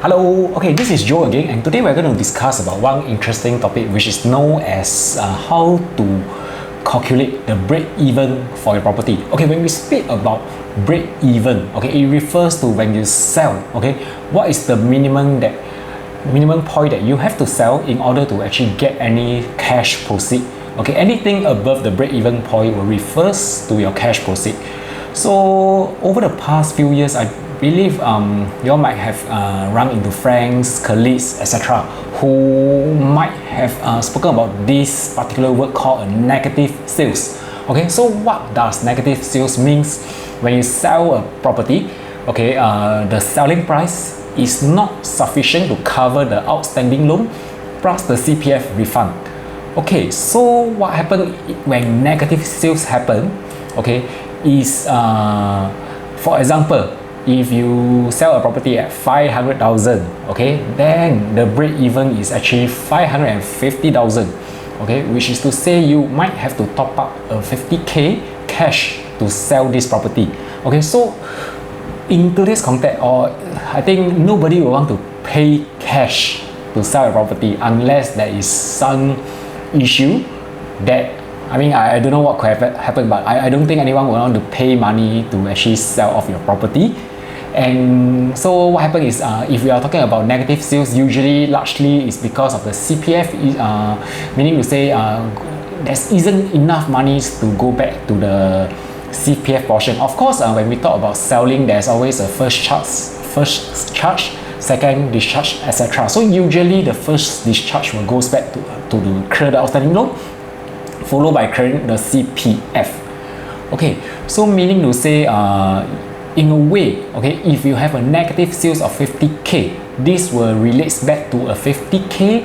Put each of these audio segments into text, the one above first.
Hello, okay, this is Joe again, and today we're going to discuss about one interesting topic which is known as how to calculate the break-even for your property. Okay, when we speak about break-even, okay, it refers to when you sell, okay, what is the minimum point that you have to sell in order to actually get any cash proceed. Okay, anything above the break-even point will refers to your cash proceed. So over the past few years, I believe you all might have run into friends, colleagues, etc. who might have spoken about this particular word called a negative sales. Okay, so what does negative sales means? When you sell a property, okay, the selling price is not sufficient to cover the outstanding loan plus the CPF refund. Okay, so what happens when negative sales happen? Okay, is for example, if you sell a property at 500,000, okay, then the break even is actually 550,000, okay, which is to say you might have to top up a 50k cash to sell this property. Okay, so in today's context, I think nobody will want to pay cash to sell a property unless there is some issue that I don't know what could have happened, but I don't think anyone will want to pay money to actually sell off your property. And so what happens is, if we are talking about negative sales, usually largely is because of the CPF, meaning to say there isn't enough money to go back to the CPF portion. Of course, when we talk about selling, there's always a first charge, second discharge, etc. So usually the first discharge will goes back to clear the outstanding loan, followed by clearing the CPF. Okay, so meaning to say, in a way, okay, if you have a negative sales of 50k, this will relates back to a 50k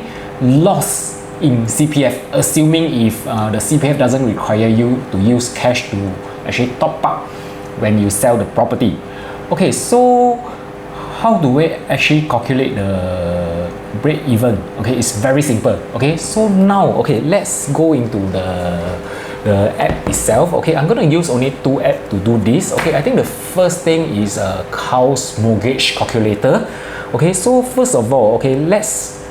loss in CPF, assuming if the CPF doesn't require you to use cash to actually top up when you sell the property. Okay, so how do we actually calculate the break even? Okay, it's very simple. Okay, so now, okay, let's go into the app itself. Okay, I'm going to use only two apps to do this. Okay, I think the first thing is a house mortgage calculator. Okay, so first of all, okay, let's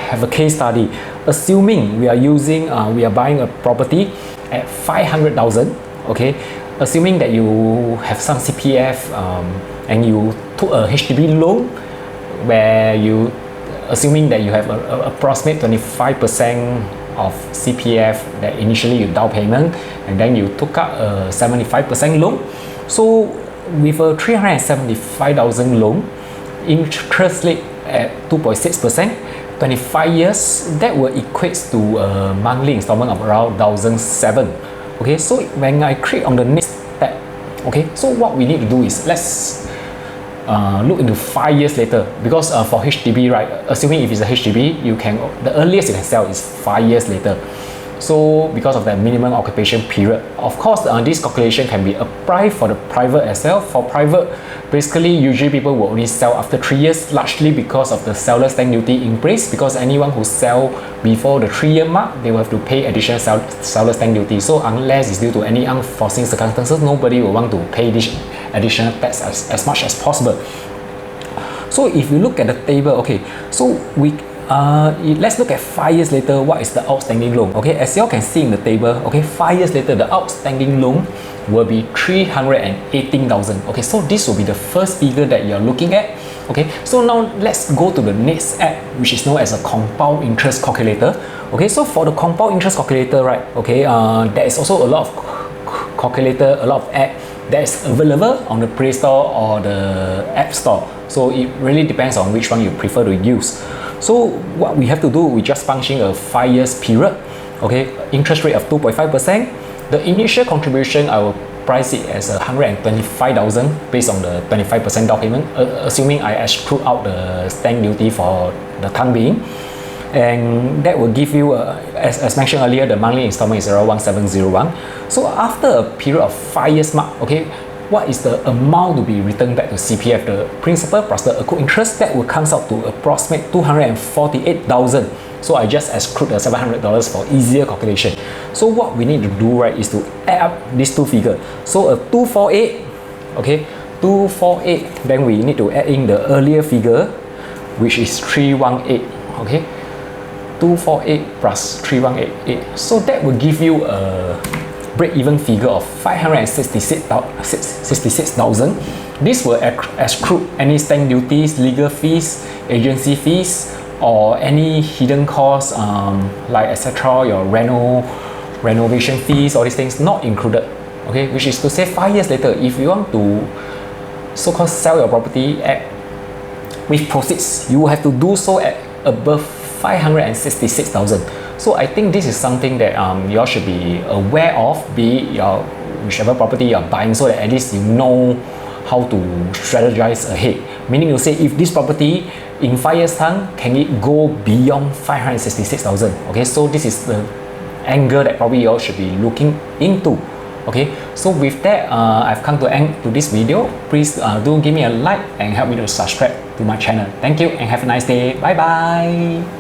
have a case study. Assuming we are buying a property at 500,000. Okay, assuming that you have some CPF and you took a HDB loan where assuming that you have a approximate 25% of CPF that initially you down payment, and then you took up a 75% loan. So with a 375,000 loan, interest rate at 2.6%, 25 years, that will equate to a monthly installment of around 1,007. Okay, so when I click on the next tab, okay, so what we need to do is let's look into 5 years later, because for HDB, right, assuming if it's a HDB, the earliest you can sell is 5 years later. So because of that minimum occupation period, of course, this calculation can be applied for the private as well. For private, basically, usually people will only sell after 3 years, largely because of the seller stamp duty increase, because anyone who sell before the 3-year mark, they will have to pay additional seller stamp duty. So unless it's due to any unforeseen circumstances, nobody will want to pay this additional tax as much as possible. So if you look at the table, okay, so let's look at 5 years later, what is the outstanding loan. Okay, as you all can see in the table, okay, 5 years later, the outstanding loan will be 318,000. Okay, so this will be the first figure that you're looking at. Okay, so now let's go to the next app, which is known as a compound interest calculator. Okay, so for the compound interest calculator, right, okay, there is also a lot of calculator, a lot of app that is available on the Play Store or the App Store. So it really depends on which one you prefer to use. So what we have to do, we just punching a 5 years period. Okay, interest rate of 2.5%. The initial contribution, I will price it as 125,000 based on the 25% down payment, assuming I exclude out the stamp duty for the time being. And that will give you, as mentioned earlier, the monthly installment is around 1,701. So after a period of 5 years mark, okay, what is the amount to be returned back to CPF? The principal plus the accrued interest, that will comes out to approximate 248,000. So I just exclude the $700 for easier calculation. So what we need to do, right, is to add up these two figures. So a 248, okay, 248, then we need to add in the earlier figure, which is 318. Okay, 248 plus 3188. So that will give you a break-even figure of 566,000. This will exclude any stamp duties, legal fees, agency fees, or any hidden costs like etc. Your renovation fees, all these things not included. Okay, which is to say 5 years later, if you want to so-called sell your property with proceeds, you will have to do so at above 566,000. So I think this is something that you all should be aware of, be it your whichever property you're buying, so that at least you know how to strategize ahead. Meaning you say, if this property in 5 years time, can it go beyond 566,000? Okay, so this is the angle that probably you all should be looking into. Okay, so with that, I've come to end to this video. Please do give me a like and help me to subscribe to my channel. Thank you and have a nice day. Bye bye.